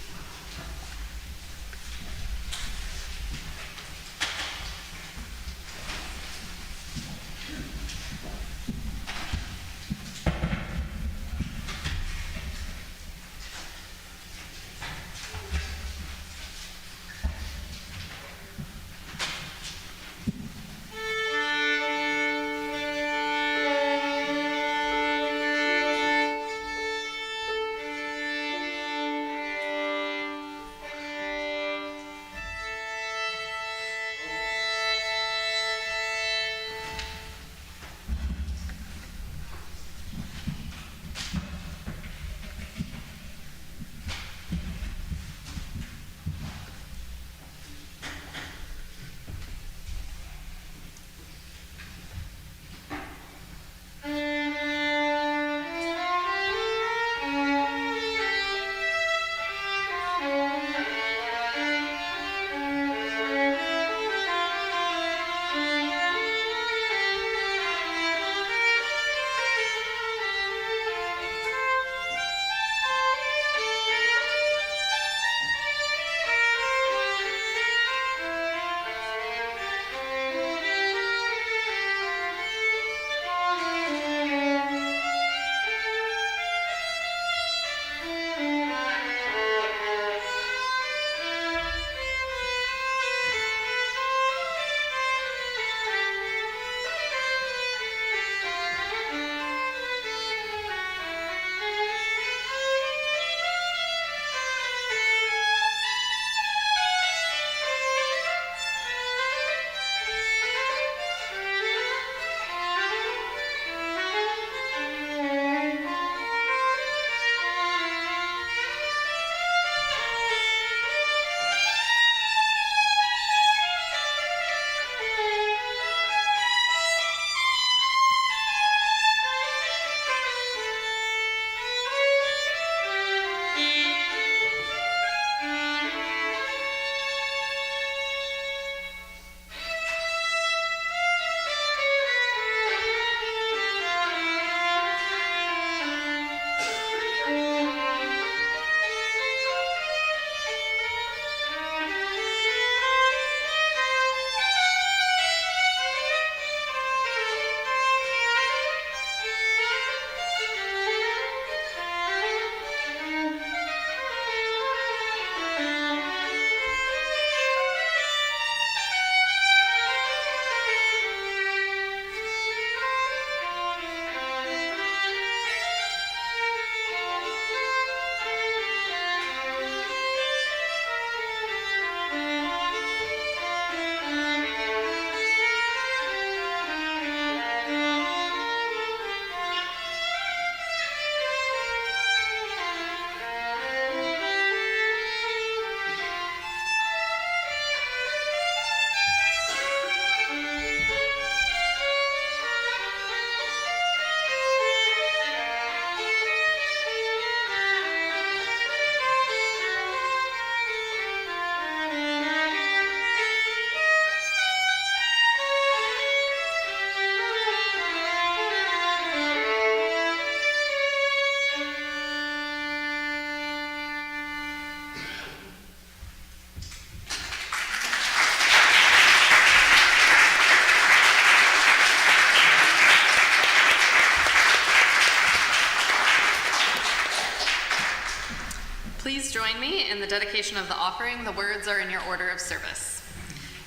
Please join me in the dedication of the offering. The words are in your order of service.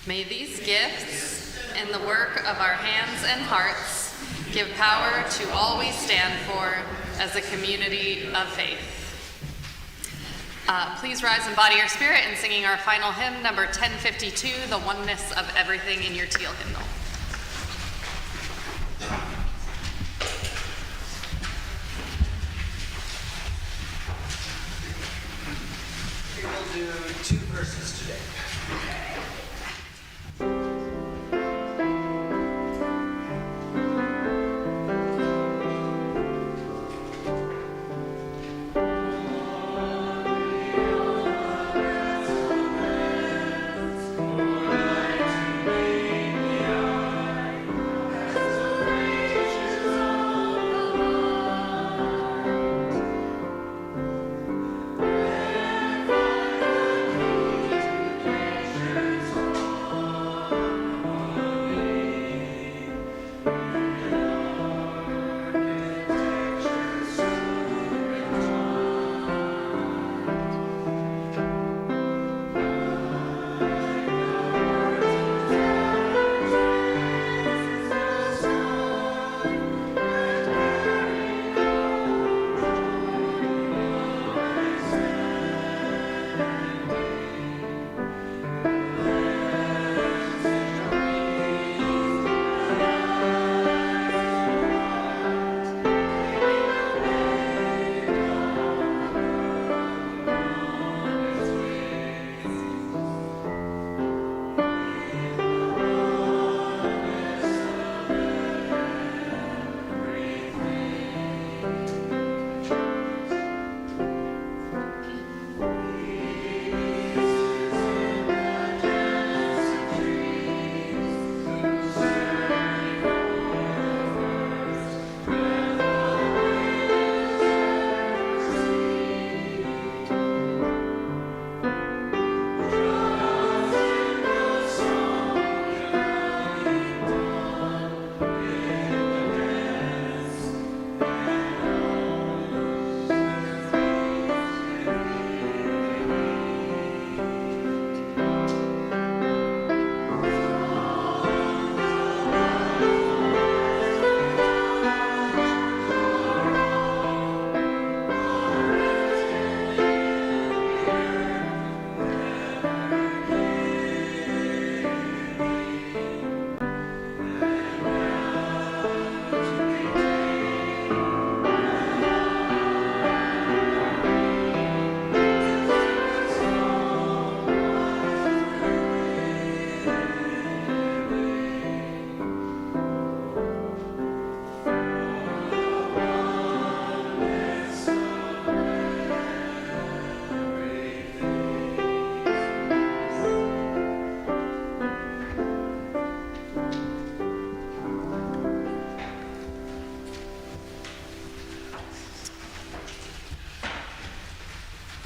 May these gifts and the work of our hands and hearts give power to all we stand for as a community of faith. Please rise in body or spirit in singing our final hymn, number 1052, The Oneness of Everything, in your teal hymnal. We will do 2 verses today.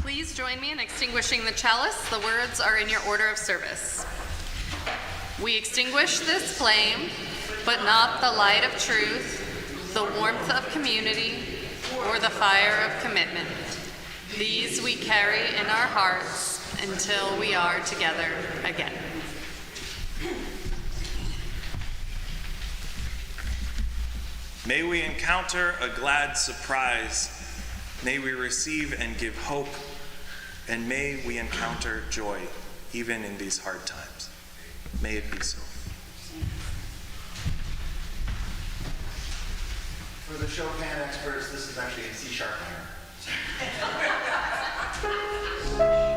Please join me in extinguishing the chalice. The words are in your order of service. We extinguish this flame, but not the light of truth, the warmth of community, or the fire of commitment. These we carry in our hearts until we are together again. May we encounter a glad surprise. May we receive and give hope. And may we encounter joy, even in these hard times. May it be so. For the Chopin experts, this is actually a C-sharp minor.